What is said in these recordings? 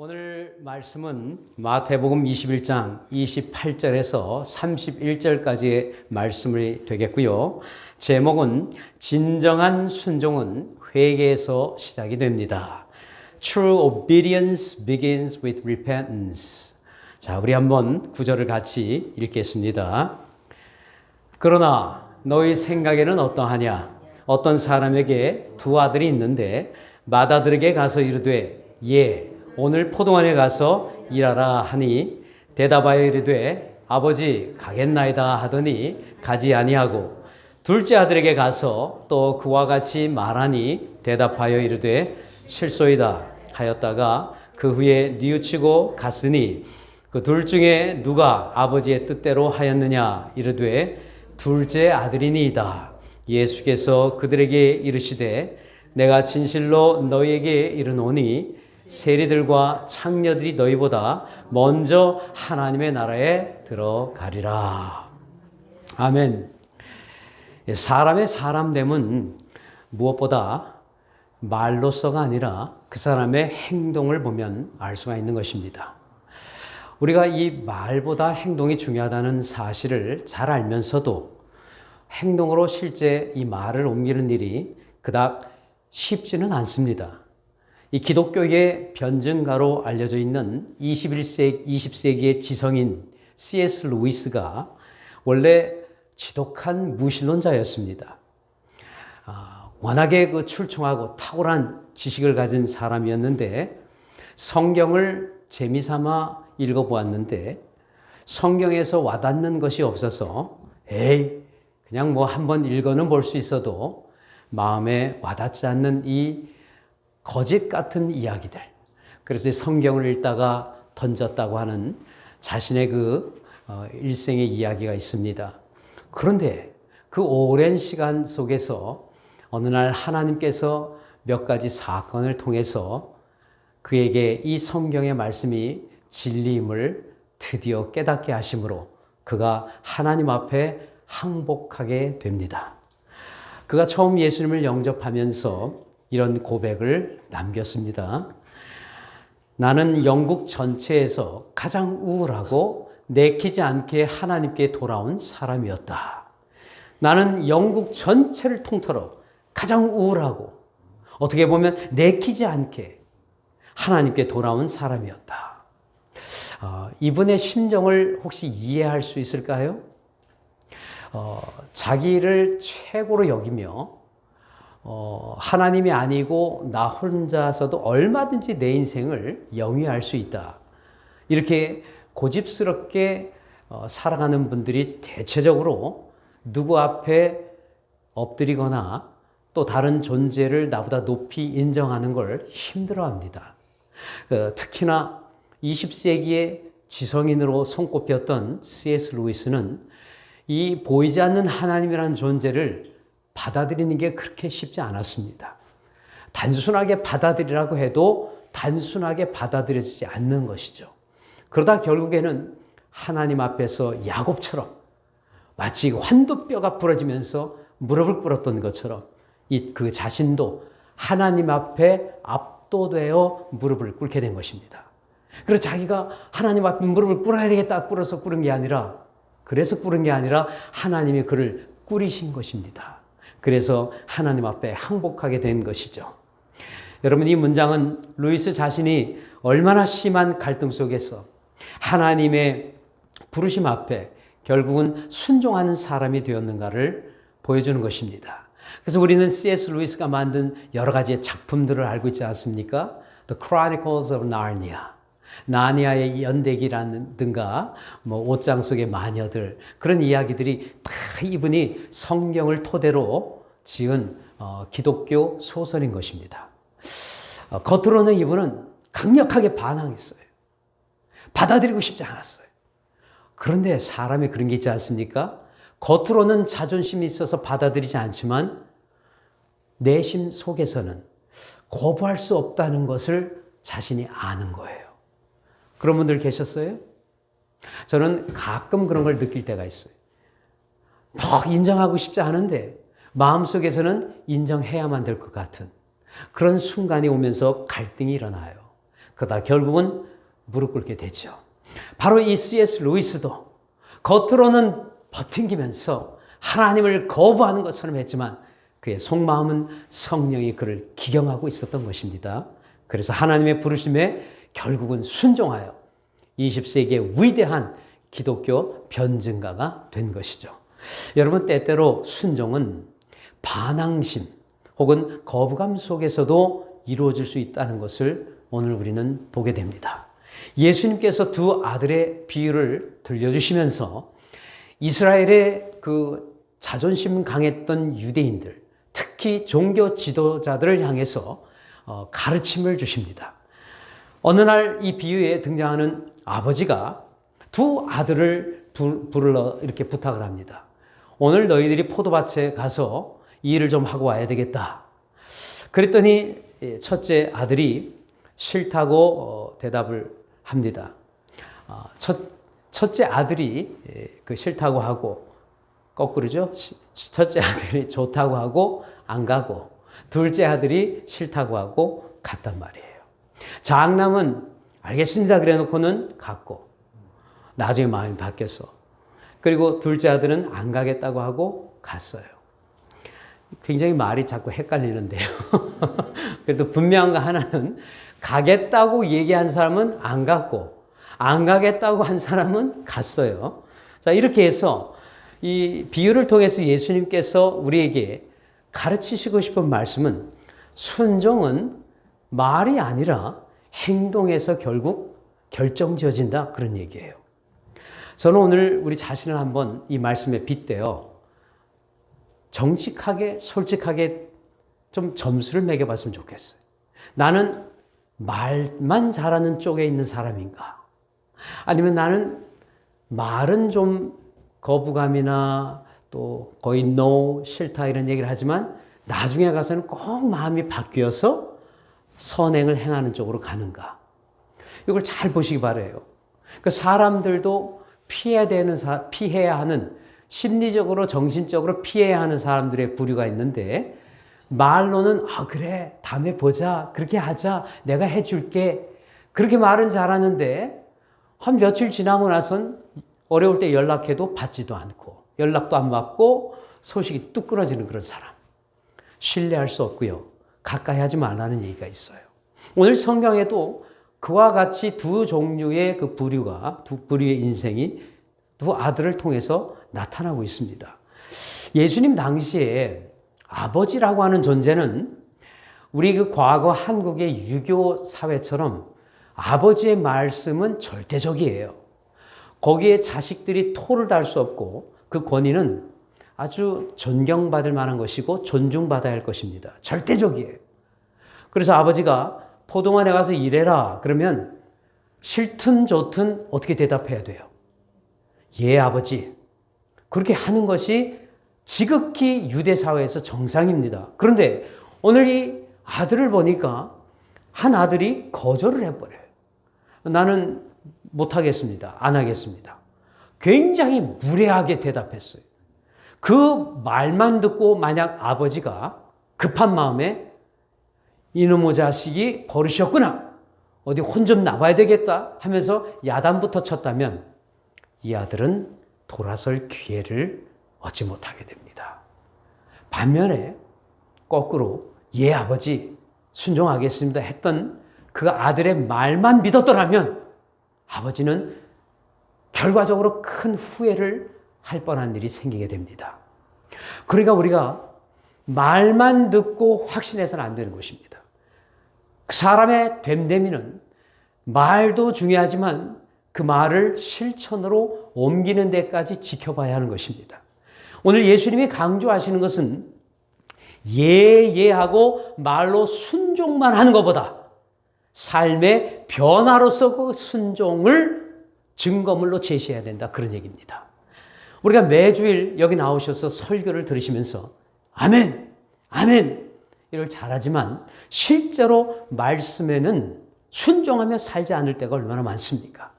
오늘 말씀은 마태복음 21장 28절에서 31절까지의 말씀이 되겠고요. 제목은 진정한 순종은 회개에서 시작이 됩니다. True obedience begins with repentance. 자, 우리 한번 구절을 같이 읽겠습니다. 그러나 너희 생각에는 어떠하냐? 어떤 사람에게 두 아들이 있는데 맏아들에게 가서 이르되 예, 오늘 포도원에 가서 일하라 하니 대답하여 이르되 아버지 가겠나이다 하더니 가지 아니하고 둘째 아들에게 가서 또 그와 같이 말하니 대답하여 이르되 실소이다 하였다가 그 후에 뉘우치고 갔으니 그 둘 중에 누가 아버지의 뜻대로 하였느냐 이르되 둘째 아들이니이다. 예수께서 그들에게 이르시되 내가 진실로 너희에게 이르노니 세리들과 창녀들이 너희보다 먼저 하나님의 나라에 들어가리라. 아멘. 사람의 사람됨은 무엇보다 말로서가 아니라 그 사람의 행동을 보면 알 수가 있는 것입니다. 우리가 이 말보다 행동이 중요하다는 사실을 잘 알면서도 행동으로 실제 이 말을 옮기는 일이 그닥 쉽지는 않습니다. 이 기독교의 변증가로 알려져 있는 20세기의 지성인 C.S. 루이스가 원래 지독한 무신론자였습니다. 워낙에 출중하고 탁월한 지식을 가진 사람이었는데 성경을 재미삼아 읽어보았는데 성경에서 와닿는 것이 없어서 그냥 뭐 한번 읽어는 볼 수 있어도 마음에 와닿지 않는 이 거짓 같은 이야기들. 그래서 성경을 읽다가 던졌다고 하는 자신의 그 일생의 이야기가 있습니다. 그런데 그 오랜 시간 속에서 어느 날 하나님께서 몇 가지 사건을 통해서 그에게 이 성경의 말씀이 진리임을 드디어 깨닫게 하심으로 그가 하나님 앞에 항복하게 됩니다. 그가 처음 예수님을 영접하면서 이런 고백을 남겼습니다. 나는 영국 전체에서 가장 우울하고 내키지 않게 하나님께 돌아온 사람이었다. 나는 영국 전체를 통틀어 가장 우울하고 어떻게 보면 내키지 않게 하나님께 돌아온 사람이었다. 이분의 심정을 혹시 이해할 수 있을까요? 자기를 최고로 여기며 하나님이 아니고 나 혼자서도 얼마든지 내 인생을 영위할 수 있다. 이렇게 고집스럽게 살아가는 분들이 대체적으로 누구 앞에 엎드리거나 또 다른 존재를 나보다 높이 인정하는 걸 힘들어합니다. 특히나 20세기의 지성인으로 손꼽혔던 C.S. 루이스는 이 보이지 않는 하나님이라는 존재를 받아들이는 게 그렇게 쉽지 않았습니다. 단순하게 받아들이라고 해도 단순하게 받아들여지지 않는 것이죠. 그러다 결국에는 하나님 앞에서 야곱처럼 마치 환도뼈가 부러지면서 무릎을 꿇었던 것처럼 그 자신도 하나님 앞에 압도되어 무릎을 꿇게 된 것입니다. 그래서 자기가 하나님 앞에 무릎을 꿇어야 되겠다 꿇어서 꿇은 게 아니라 그래서 꿇은 게 아니라 하나님이 그를 꿇이신 것입니다. 그래서 하나님 앞에 항복하게 된 것이죠. 여러분, 이 문장은 루이스 자신이 얼마나 심한 갈등 속에서 하나님의 부르심 앞에 결국은 순종하는 사람이 되었는가를 보여주는 것입니다. 그래서 우리는 C.S. 루이스가 만든 여러 가지의 작품들을 알고 있지 않습니까? The Chronicles of Narnia, 나니아의 연대기라든가 옷장 속의 마녀들, 그런 이야기들이 다 이분이 성경을 토대로 지은 기독교 소설인 것입니다. 겉으로는 이분은 강력하게 반항했어요. 받아들이고 싶지 않았어요. 그런데 사람이 그런 게 있지 않습니까? 겉으로는 자존심이 있어서 받아들이지 않지만 내심 속에서는 거부할 수 없다는 것을 자신이 아는 거예요. 그런 분들 계셨어요? 저는 가끔 그런 걸 느낄 때가 있어요. 인정하고 싶지 않은데 마음속에서는 인정해야만 될 것 같은 그런 순간이 오면서 갈등이 일어나요. 그러다 결국은 무릎 꿇게 되죠. 바로 이 C.S. 루이스도 겉으로는 버팅기면서 하나님을 거부하는 것처럼 했지만 그의 속마음은 성령이 그를 기경하고 있었던 것입니다. 그래서 하나님의 부르심에 결국은 순종하여 20세기의 위대한 기독교 변증가가 된 것이죠. 여러분, 때때로 순종은 반항심 혹은 거부감 속에서도 이루어질 수 있다는 것을 오늘 우리는 보게 됩니다. 예수님께서 두 아들의 비유를 들려주시면서 이스라엘의 그 자존심 강했던 유대인들, 특히 종교 지도자들을 향해서 가르침을 주십니다. 어느 날 이 비유에 등장하는 아버지가 두 아들을 부르러 이렇게 부탁을 합니다. 오늘 너희들이 포도밭에 가서 이 일을 좀 하고 와야 되겠다. 그랬더니 첫째 아들이 싫다고 대답을 합니다. 첫째 아들이 그 싫다고 하고 거꾸로죠. 첫째 아들이 좋다고 하고 안 가고 둘째 아들이 싫다고 하고 갔단 말이에요. 장남은 알겠습니다 그래 놓고는 갔고 나중에 마음이 바뀌어서 그리고 둘째 아들은 안 가겠다고 하고 갔어요. 굉장히 말이 자꾸 헷갈리는데요. 그래도 분명한 거 하나는 가겠다고 얘기한 사람은 안 갔고 안 가겠다고 한 사람은 갔어요. 자, 이렇게 해서 이 비유를 통해서 예수님께서 우리에게 가르치시고 싶은 말씀은 순종은 말이 아니라 행동에서 결국 결정지어진다 그런 얘기예요. 저는 오늘 우리 자신을 한번 이 말씀에 빗대어 정직하게 솔직하게 좀 점수를 매겨봤으면 좋겠어요. 나는 말만 잘하는 쪽에 있는 사람인가? 아니면 나는 말은 좀 거부감이나 또 거의 no, 싫다 이런 얘기를 하지만 나중에 가서는 꼭 마음이 바뀌어서 선행을 행하는 쪽으로 가는가? 이걸 잘 보시기 바라요. 그 사람들도 피해야 하는 심리적으로 정신적으로 피해야 하는 사람들의 부류가 있는데 말로는 그래 다음에 보자 그렇게 하자 내가 해줄게 그렇게 말은 잘하는데 한 며칠 지나고 나선 어려울 때 연락해도 받지도 않고 연락도 안 받고 소식이 뚝 끊어지는 그런 사람 신뢰할 수 없고요. 가까이 하지 말라는 얘기가 있어요. 오늘 성경에도 그와 같이 두 종류의 그 부류가 두 부류의 인생이 두 아들을 통해서 나타나고 있습니다. 예수님 당시에 아버지라고 하는 존재는 우리 그 과거 한국의 유교 사회처럼 아버지의 말씀은 절대적이에요. 거기에 자식들이 토를 달 수 없고 그 권위는 아주 존경받을 만한 것이고 존중받아야 할 것입니다. 절대적이에요. 그래서 아버지가 포도원에 가서 일해라 그러면 싫든 좋든 어떻게 대답해야 돼요? 예, 아버지. 그렇게 하는 것이 지극히 유대 사회에서 정상입니다. 그런데 오늘 이 아들을 보니까 한 아들이 거절을 해버려요. 나는 못하겠습니다. 안 하겠습니다. 굉장히 무례하게 대답했어요. 그 말만 듣고 만약 아버지가 급한 마음에 이놈의 자식이 버릇이었구나. 어디 혼 좀 나봐야 되겠다 하면서 야단부터 쳤다면 이 아들은 돌아설 기회를 얻지 못하게 됩니다. 반면에 거꾸로 예 아버지 순종하겠습니다 했던 그 아들의 말만 믿었더라면 아버지는 결과적으로 큰 후회를 할 뻔한 일이 생기게 됩니다. 그러니까 우리가 말만 듣고 확신해서는 안 되는 것입니다. 사람의 됨됨이는 말도 중요하지만 그 말을 실천으로 옮기는 데까지 지켜봐야 하는 것입니다. 오늘 예수님이 강조하시는 것은 예하고 말로 순종만 하는 것보다 삶의 변화로서 그 순종을 증거물로 제시해야 된다. 그런 얘기입니다. 우리가 매주일 여기 나오셔서 설교를 들으시면서 아멘, 아멘 이걸 잘하지만 실제로 말씀에는 순종하며 살지 않을 때가 얼마나 많습니까?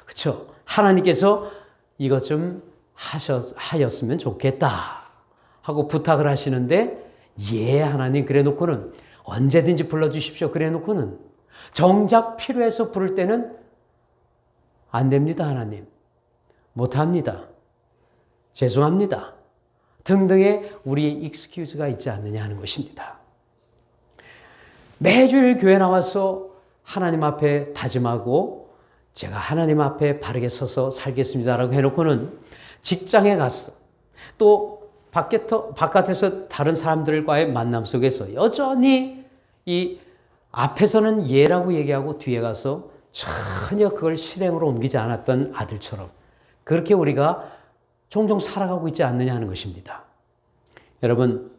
그렇죠? 하나님께서 이것 좀 하였으면 좋겠다 하고 부탁을 하시는데 예 하나님 그래 놓고는 언제든지 불러주십시오 그래 놓고는 정작 필요해서 부를 때는 안 됩니다, 하나님. 못합니다. 죄송합니다. 등등의 우리의 익스큐즈가 있지 않느냐 하는 것입니다. 매주일 교회 나와서 하나님 앞에 다짐하고 제가 하나님 앞에 바르게 서서 살겠습니다라고 해놓고는 직장에 갔어. 또 바깥에서 다른 사람들과의 만남 속에서 여전히 이 앞에서는 예라고 얘기하고 뒤에 가서 전혀 그걸 실행으로 옮기지 않았던 아들처럼 그렇게 우리가 종종 살아가고 있지 않느냐 하는 것입니다. 여러분,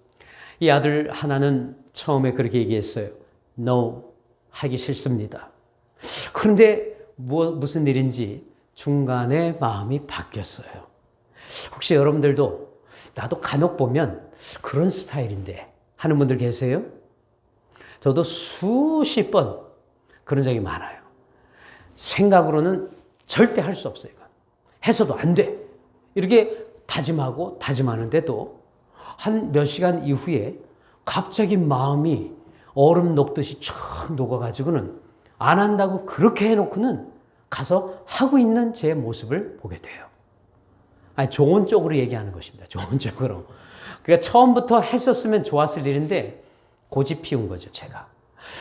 이 아들 하나는 처음에 그렇게 얘기했어요. No, 하기 싫습니다. 그런데 무슨 일인지 중간에 마음이 바뀌었어요. 혹시 여러분들도 나도 간혹 보면 그런 스타일인데 하는 분들 계세요? 저도 수십 번 그런 적이 많아요. 생각으로는 절대 할 수 없어요. 해서도 안 돼. 이렇게 다짐하고 다짐하는데도 한 몇 시간 이후에 갑자기 마음이 얼음 녹듯이 쫙 녹아가지고는 안 한다고 그렇게 해놓고는 가서 하고 있는 제 모습을 보게 돼요. 아니, 좋은 쪽으로 얘기하는 것입니다. 좋은 쪽으로. 그러니까 처음부터 했었으면 좋았을 일인데 고집 피운 거죠, 제가.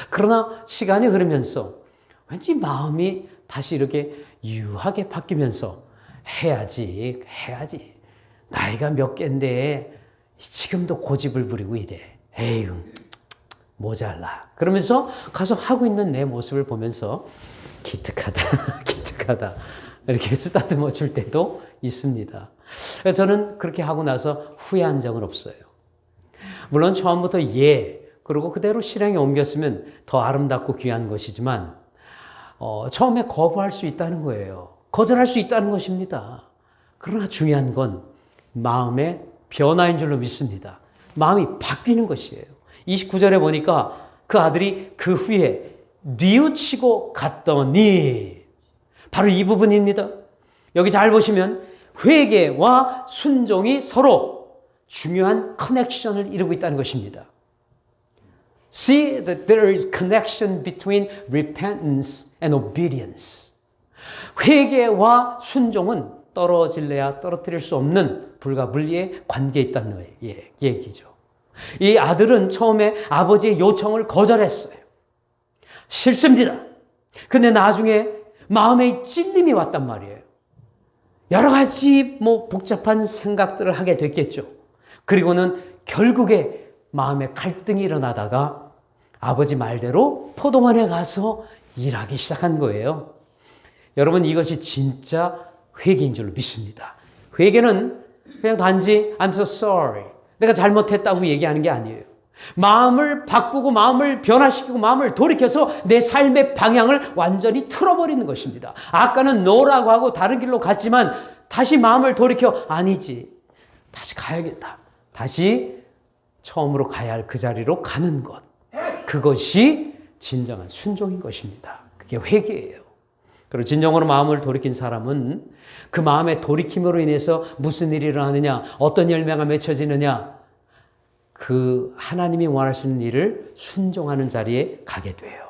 그러나 시간이 흐르면서 왠지 마음이 다시 이렇게 유하게 바뀌면서 해야지. 나이가 몇 갠데 지금도 고집을 부리고 이래. 에휴, 모자라. 그러면서 가서 하고 있는 내 모습을 보면서 기특하다. 이렇게 쓰다듬어 줄 때도 있습니다. 저는 그렇게 하고 나서 후회한 적은 없어요. 물론 처음부터 그리고 그대로 실행에 옮겼으면 더 아름답고 귀한 것이지만 처음에 거부할 수 있다는 거예요. 거절할 수 있다는 것입니다. 그러나 중요한 건 마음의 변화인 줄로 믿습니다. 마음이 바뀌는 것이에요. 29절에 보니까 그 아들이 그 후에 뉘우치고 갔더니 바로 이 부분입니다. 여기 잘 보시면 회개와 순종이 서로 중요한 커넥션을 이루고 있다는 것입니다. See that there is connection between repentance and obedience. 회개와 순종은 떨어질래야 떨어뜨릴 수 없는 불과 분리의 관계에 있다는 얘기죠. 이 아들은 처음에 아버지의 요청을 거절했어요. 싫습니다. 근데 나중에 마음에 찔림이 왔단 말이에요. 여러 가지 복잡한 생각들을 하게 됐겠죠. 그리고는 결국에 마음에 갈등이 일어나다가 아버지 말대로 포도원에 가서 일하기 시작한 거예요. 여러분, 이것이 진짜 회개인 줄로 믿습니다. 회개는 그냥 단지 I'm so sorry, 내가 잘못했다고 얘기하는 게 아니에요. 마음을 바꾸고 마음을 변화시키고 마음을 돌이켜서 내 삶의 방향을 완전히 틀어버리는 것입니다. 아까는 no라고 하고 다른 길로 갔지만 다시 마음을 돌이켜 아니지, 다시 가야겠다. 다시 처음으로 가야 할 그 자리로 가는 것. 그것이 진정한 순종인 것입니다. 그게 회개예요. 그리고 진정으로 마음을 돌이킨 사람은 그 마음의 돌이킴으로 인해서 무슨 일이 일어나느냐, 어떤 열매가 맺혀지느냐, 그 하나님이 원하시는 일을 순종하는 자리에 가게 돼요.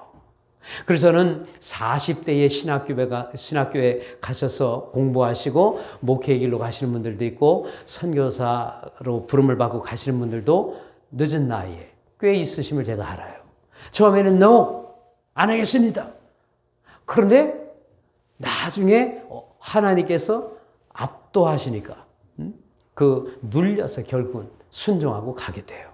그래서 저는 40대에 신학교에 가셔서 공부하시고 목회의 길로 가시는 분들도 있고 선교사로 부름을 받고 가시는 분들도 늦은 나이에 꽤 있으심을 제가 알아요. 처음에는 no, 안 하겠습니다. 그런데 나중에 하나님께서 압도하시니까 눌려서 결국은 순종하고 가게 돼요.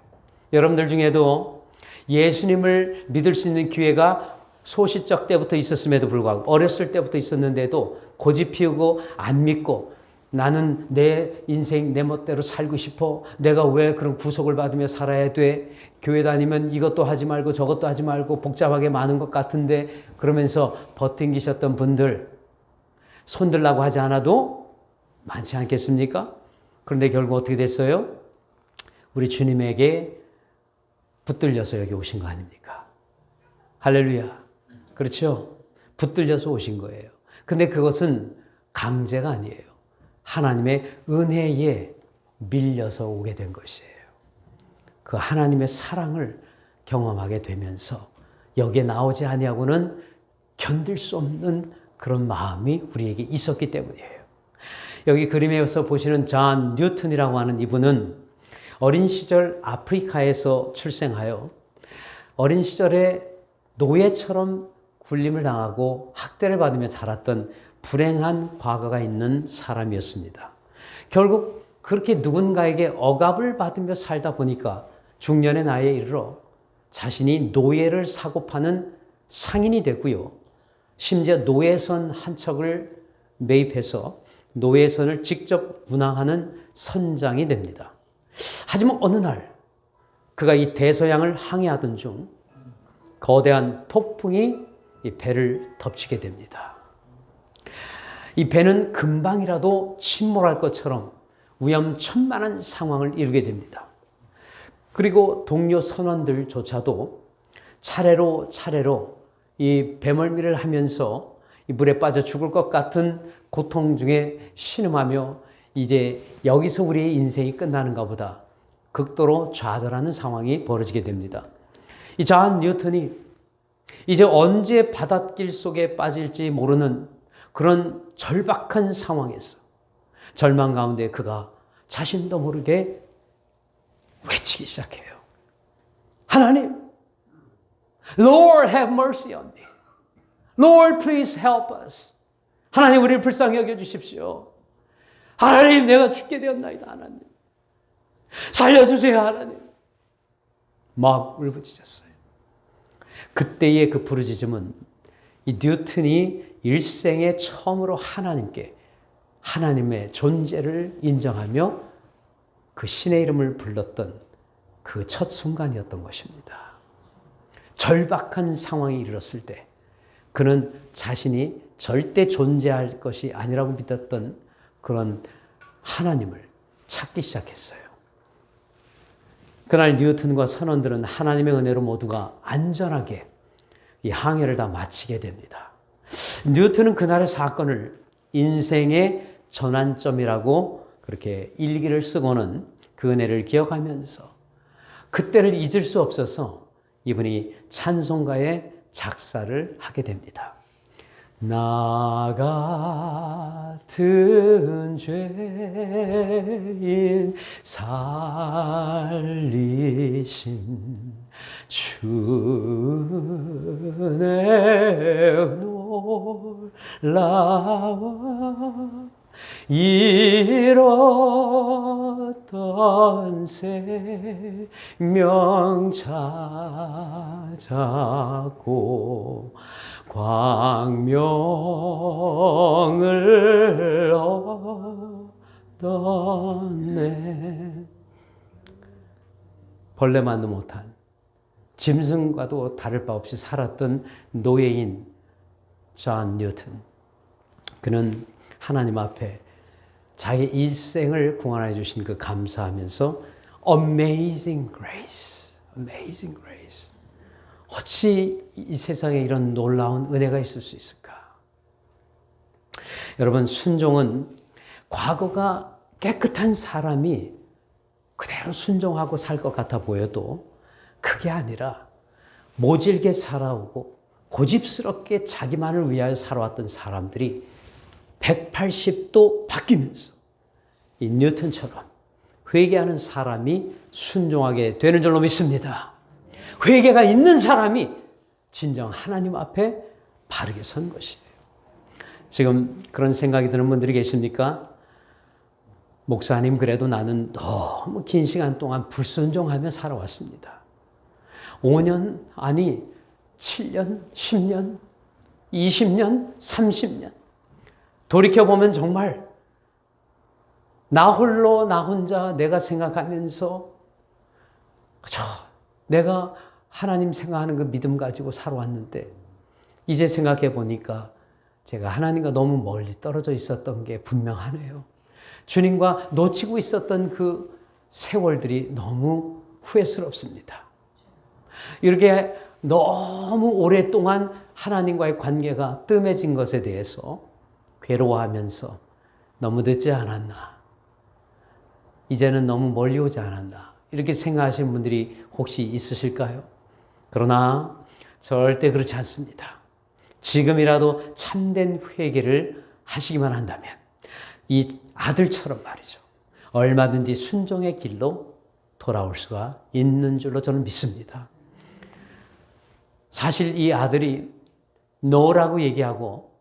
여러분들 중에도 예수님을 믿을 수 있는 기회가 소시적 때부터 있었음에도 불구하고 어렸을 때부터 있었는데도 고집 피우고 안 믿고 나는 내 인생 내 멋대로 살고 싶어. 내가 왜 그런 구속을 받으며 살아야 돼? 교회 다니면 이것도 하지 말고 저것도 하지 말고 복잡하게 많은 것 같은데 그러면서 버팅기셨던 분들 손들라고 하지 않아도 많지 않겠습니까? 그런데 결국 어떻게 됐어요? 우리 주님에게 붙들려서 여기 오신 거 아닙니까? 할렐루야. 그렇죠? 붙들려서 오신 거예요. 근데 그것은 강제가 아니에요. 하나님의 은혜에 밀려서 오게 된 것이에요. 그 하나님의 사랑을 경험하게 되면서 여기에 나오지 아니하고는 견딜 수 없는 그런 마음이 우리에게 있었기 때문이에요. 여기 그림에서 보시는 존 뉴턴이라고 하는 이분은 어린 시절 아프리카에서 출생하여 어린 시절에 노예처럼 굴림을 당하고 학대를 받으며 자랐던 불행한 과거가 있는 사람이었습니다. 결국 그렇게 누군가에게 억압을 받으며 살다 보니까 중년의 나이에 이르러 자신이 노예를 사고 파는 상인이 됐고요. 심지어 노예선 한 척을 매입해서 노예선을 직접 운항하는 선장이 됩니다. 하지만 어느 날 그가 이 대서양을 항해하던 중 거대한 폭풍이 이 배를 덮치게 됩니다. 이 배는 금방이라도 침몰할 것처럼 위험천만한 상황을 이루게 됩니다. 그리고 동료 선원들조차도 차례로 이 배멀미를 하면서 이 물에 빠져 죽을 것 같은 고통 중에 신음하며 이제 여기서 우리의 인생이 끝나는가 보다 극도로 좌절하는 상황이 벌어지게 됩니다. 이 존 뉴턴이 이제 언제 바닷길 속에 빠질지 모르는 그런 절박한 상황에서 절망 가운데 그가 자신도 모르게 외치기 시작해요. 하나님, Lord have mercy on me. Lord please help us. 하나님 우리를 불쌍히 여겨주십시오. 하나님 내가 죽게 되었나이다. 하나님 살려주세요. 하나님. 막 울부짖었어요. 그때의 그 부르짖음은 이 뉴턴이 일생에 처음으로 하나님께 하나님의 존재를 인정하며 그 신의 이름을 불렀던 그 첫 순간이었던 것입니다. 절박한 상황에 이르렀을 때 그는 자신이 절대 존재할 것이 아니라고 믿었던 그런 하나님을 찾기 시작했어요. 그날 뉴턴과 선원들은 하나님의 은혜로 모두가 안전하게 이 항해를 다 마치게 됩니다. 뉴턴은 그날의 사건을 인생의 전환점이라고 그렇게 일기를 쓰고는 그 은혜를 기억하면서 그때를 잊을 수 없어서 이분이 찬송가의 작사를 하게 됩니다. 나 같은 죄인 살리신 주의 놀라와 잃었던 생명 찾았고 광명을 얻었네. 벌레만도 못한 짐승과도 다를 바 없이 살았던 노예인 존 뉴턴. 그는 하나님 앞에 자기 일생을 구원해 주신 그 감사하면서 Amazing Grace, Amazing Grace. 어찌 이 세상에 이런 놀라운 은혜가 있을 수 있을까? 여러분, 순종은 과거가 깨끗한 사람이 그대로 순종하고 살 것 같아 보여도 그게 아니라 모질게 살아오고 고집스럽게 자기만을 위하여 살아왔던 사람들이 180도 바뀌면서 이 뉴턴처럼 회개하는 사람이 순종하게 되는 줄로 믿습니다. 회개가 있는 사람이 진정 하나님 앞에 바르게 선 것이에요. 지금 그런 생각이 드는 분들이 계십니까? 목사님, 그래도 나는 너무 긴 시간 동안 불순종하며 살아왔습니다. 5년, 아니 7년, 10년, 20년, 30년. 돌이켜보면 정말 나 홀로 나 혼자 내가 생각하면서 내가 하나님 생각하는 그 믿음 가지고 살아왔는데 이제 생각해 보니까 제가 하나님과 너무 멀리 떨어져 있었던 게 분명하네요. 주님과 놓치고 있었던 그 세월들이 너무 후회스럽습니다. 이렇게 너무 오랫동안 하나님과의 관계가 뜸해진 것에 대해서 괴로워하면서 너무 늦지 않았나, 이제는 너무 멀리 오지 않았나 이렇게 생각하시는 분들이 혹시 있으실까요? 그러나 절대 그렇지 않습니다. 지금이라도 참된 회개를 하시기만 한다면 이 아들처럼 말이죠. 얼마든지 순종의 길로 돌아올 수가 있는 줄로 저는 믿습니다. 사실 이 아들이 노라고 얘기하고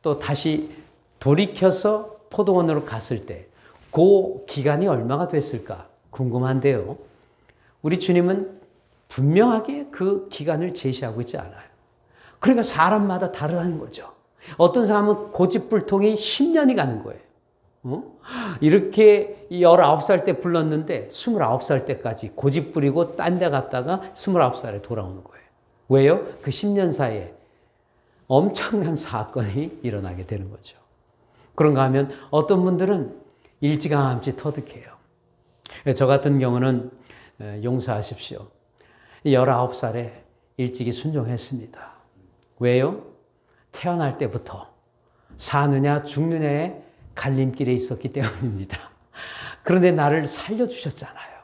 또 다시 돌이켜서 포도원으로 갔을 때 그 기간이 얼마가 됐을까 궁금한데요. 우리 주님은 분명하게 그 기간을 제시하고 있지 않아요. 그러니까 사람마다 다르다는 거죠. 어떤 사람은 고집불통이 10년이 가는 거예요. 이렇게 19살 때 불렀는데 29살 때까지 고집 부리고 딴 데 갔다가 29살에 돌아오는 거예요. 왜요? 그 10년 사이에 엄청난 사건이 일어나게 되는 거죠. 그런가 하면 어떤 분들은 일찌감치 터득해요. 저 같은 경우는 용서하십시오. 19살에 일찍이 순종했습니다. 왜요? 태어날 때부터 사느냐 죽느냐의 갈림길에 있었기 때문입니다. 그런데 나를 살려주셨잖아요.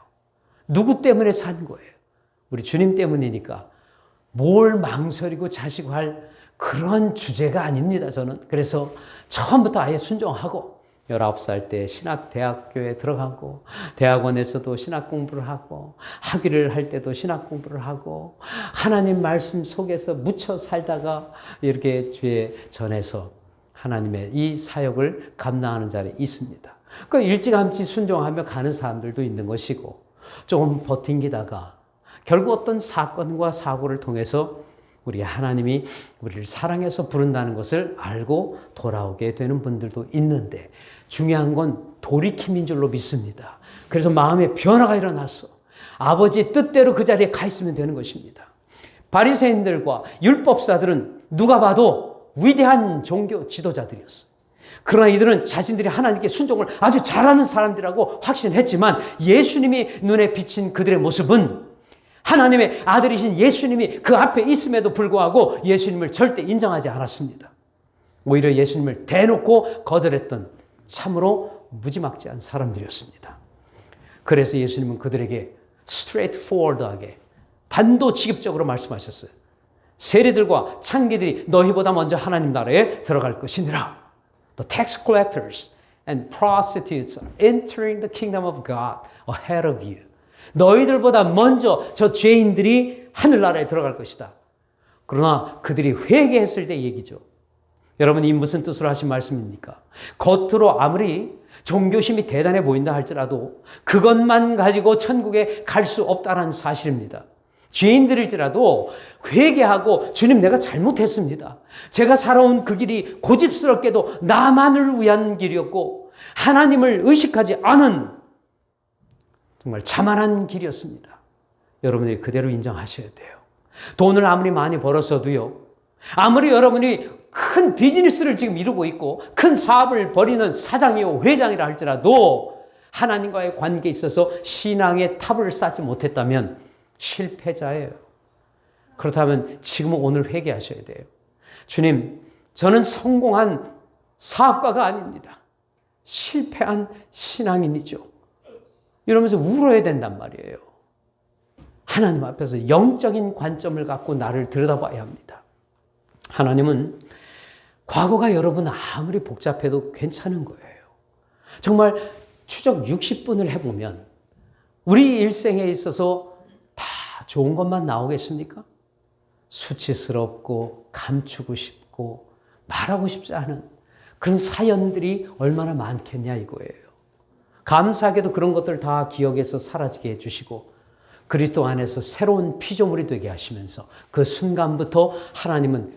누구 때문에 산 거예요? 우리 주님 때문이니까 뭘 망설이고 자식할 그런 주제가 아닙니다. 저는 그래서 처음부터 아예 순종하고 19살 때 신학대학교에 들어가고 대학원에서도 신학 공부를 하고 학위를 할 때도 신학 공부를 하고 하나님 말씀 속에서 묻혀 살다가 이렇게 주에 전해서 하나님의 이 사역을 감당하는 자리에 있습니다. 그 일찌감치 순종하며 가는 사람들도 있는 것이고 조금 버팅기다가 결국 어떤 사건과 사고를 통해서 우리 하나님이 우리를 사랑해서 부른다는 것을 알고 돌아오게 되는 분들도 있는데 중요한 건 돌이킴인 줄로 믿습니다. 그래서 마음의 변화가 일어났어. 아버지의 뜻대로 그 자리에 가 있으면 되는 것입니다. 바리새인들과 율법사들은 누가 봐도 위대한 종교 지도자들이었어요. 그러나 이들은 자신들이 하나님께 순종을 아주 잘하는 사람들이라고 확신했지만 예수님이 눈에 비친 그들의 모습은 하나님의 아들이신 예수님이 그 앞에 있음에도 불구하고 예수님을 절대 인정하지 않았습니다. 오히려 예수님을 대놓고 거절했던 참으로 무지막지한 사람들이었습니다. 그래서 예수님은 그들에게 straightforward하게 단도직입적으로 말씀하셨어요. 세리들과 창기들이 너희보다 먼저 하나님 나라에 들어갈 것이니라. The tax collectors and prostitutes are entering the kingdom of God ahead of you. 너희들보다 먼저 저 죄인들이 하늘나라에 들어갈 것이다. 그러나 그들이 회개했을 때 얘기죠. 여러분 이 무슨 뜻으로 하신 말씀입니까? 겉으로 아무리 종교심이 대단해 보인다 할지라도 그것만 가지고 천국에 갈 수 없다는 사실입니다. 죄인들일지라도 회개하고 주님 내가 잘못했습니다. 제가 살아온 그 길이 고집스럽게도 나만을 위한 길이었고 하나님을 의식하지 않은 정말 자만한 길이었습니다. 여러분이 그대로 인정하셔야 돼요. 돈을 아무리 많이 벌었어도요. 아무리 여러분이 큰 비즈니스를 지금 이루고 있고 큰 사업을 벌이는 사장이요 회장이라 할지라도 하나님과의 관계에 있어서 신앙의 탑을 쌓지 못했다면 실패자예요. 그렇다면 지금 오늘 회개하셔야 돼요. 주님, 저는 성공한 사업가가 아닙니다. 실패한 신앙인이죠. 이러면서 울어야 된단 말이에요. 하나님 앞에서 영적인 관점을 갖고 나를 들여다봐야 합니다. 하나님은 과거가 여러분 아무리 복잡해도 괜찮은 거예요. 정말 추적 60분을 해보면 우리 일생에 있어서 다 좋은 것만 나오겠습니까? 수치스럽고 감추고 싶고 말하고 싶지 않은 그런 사연들이 얼마나 많겠냐 이거예요. 감사하게도 그런 것들 다 기억에서 사라지게 해주시고 그리스도 안에서 새로운 피조물이 되게 하시면서 그 순간부터 하나님은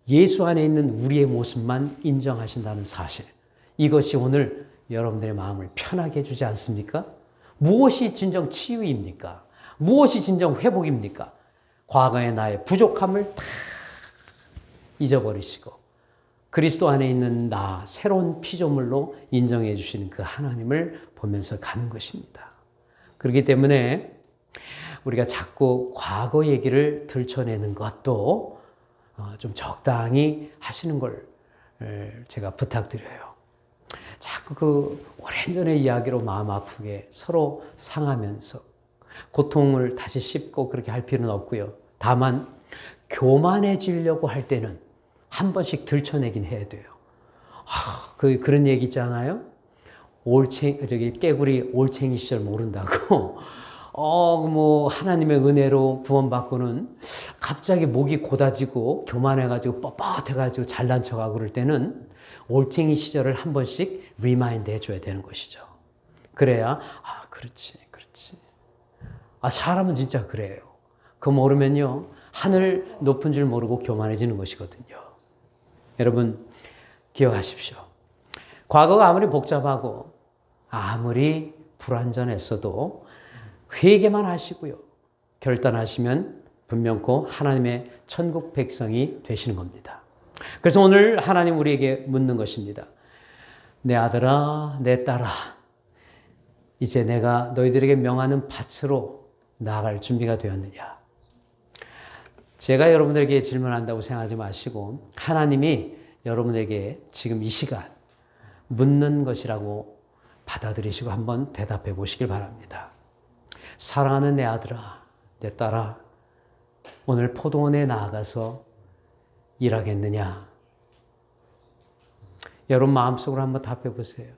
예수 안에 있는 우리의 모습만 인정하신다는 사실, 이것이 오늘 여러분들의 마음을 편하게 해주지 않습니까? 무엇이 진정 치유입니까? 무엇이 진정 회복입니까? 과거의 나의 부족함을 다 잊어버리시고 그리스도 안에 있는 나, 새로운 피조물로 인정해 주시는 그 하나님을 보면서 가는 것입니다. 그렇기 때문에 우리가 자꾸 과거 얘기를 들춰내는 것도 좀 적당히 하시는 걸 제가 부탁드려요. 자꾸 그 오랜 전의 이야기로 마음 아프게 서로 상하면서 고통을 다시 씹고 그렇게 할 필요는 없고요. 다만 교만해지려고 할 때는 한 번씩 들춰내긴 해야 돼요. 그런 얘기 있잖아요. 깨구리 올챙이 시절 모른다고. 하나님의 은혜로 구원받고는 갑자기 목이 고다지고 교만해가지고 뻣뻣해가지고 잘난 척하고 그럴 때는 올챙이 시절을 한 번씩 리마인드 해줘야 되는 것이죠. 그래야, 그렇지. 사람은 진짜 그래요. 그거 모르면요, 하늘 높은 줄 모르고 교만해지는 것이거든요. 여러분, 기억하십시오. 과거가 아무리 복잡하고 아무리 불완전했어도 회개만 하시고요, 결단하시면 분명코 하나님의 천국 백성이 되시는 겁니다. 그래서 오늘 하나님 우리에게 묻는 것입니다. 내 아들아, 내 딸아, 이제 내가 너희들에게 명하는 밭으로 나아갈 준비가 되었느냐? 제가 여러분들에게 질문한다고 생각하지 마시고 하나님이 여러분에게 지금 이 시간 묻는 것이라고 받아들이시고 한번 대답해 보시길 바랍니다. 사랑하는 내 아들아, 내 딸아, 오늘 포도원에 나아가서 일하겠느냐? 여러분 마음속으로 한번 답해 보세요.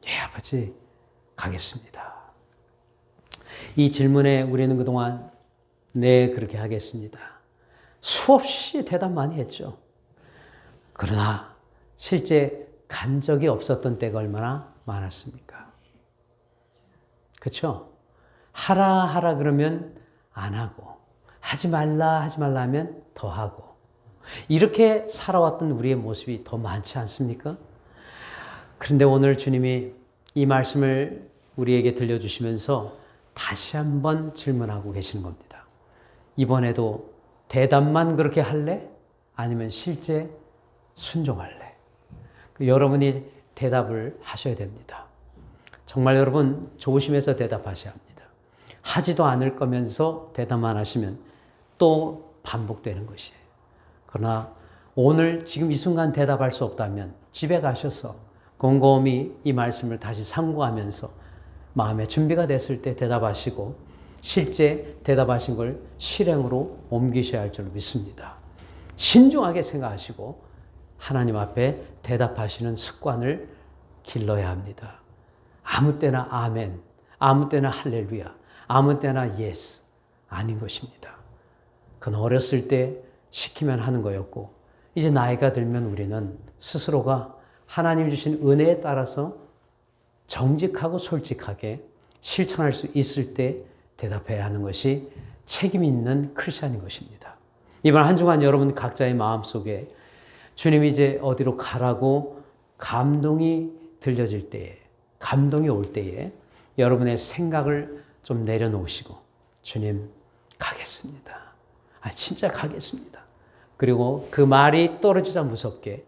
예, 아버지, 가겠습니다. 이 질문에 우리는 그동안 네, 그렇게 하겠습니다. 수없이 대답 많이 했죠. 그러나 실제 간 적이 없었던 때가 얼마나 많았습니까? 그렇죠? 하라 그러면 안 하고, 하지 말라 하면 더 하고, 이렇게 살아왔던 우리의 모습이 더 많지 않습니까? 그런데 오늘 주님이 이 말씀을 우리에게 들려주시면서 다시 한번 질문하고 계시는 겁니다. 이번에도 대답만 그렇게 할래? 아니면 실제 순종할래? 여러분이 대답을 하셔야 됩니다. 정말 여러분 조심해서 대답하셔야 합니다. 하지도 않을 거면서 대답만 하시면 또 반복되는 것이에요. 그러나 오늘 지금 이 순간 대답할 수 없다면 집에 가셔서 곰곰이 이 말씀을 다시 상고하면서 마음의 준비가 됐을 때 대답하시고 실제 대답하신 걸 실행으로 옮기셔야 할 줄로 믿습니다. 신중하게 생각하시고 하나님 앞에 대답하시는 습관을 길러야 합니다. 아무 때나 아멘, 아무 때나 할렐루야, 아무 때나 예스 아닌 것입니다. 그건 어렸을 때 시키면 하는 거였고 이제 나이가 들면 우리는 스스로가 하나님 주신 은혜에 따라서 정직하고 솔직하게 실천할 수 있을 때 대답해야 하는 것이 책임 있는 크리스찬인 것입니다. 이번 한 주간 여러분 각자의 마음속에 주님이 이제 어디로 가라고 감동이 들려질 때에, 감동이 올 때에 여러분의 생각을 좀 내려놓으시고 주님 가겠습니다. 진짜 가겠습니다. 그리고 그 말이 떨어지자 무섭게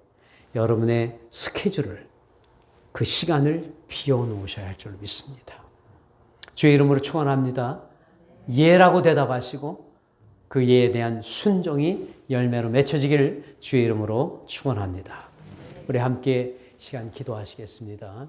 여러분의 스케줄을, 그 시간을 비워놓으셔야 할 줄 믿습니다. 주의 이름으로 축원합니다. 예라고 대답하시고 그 예에 대한 순종이 열매로 맺혀지기를 주의 이름으로 축원합니다. 우리 함께 시간 기도하시겠습니다.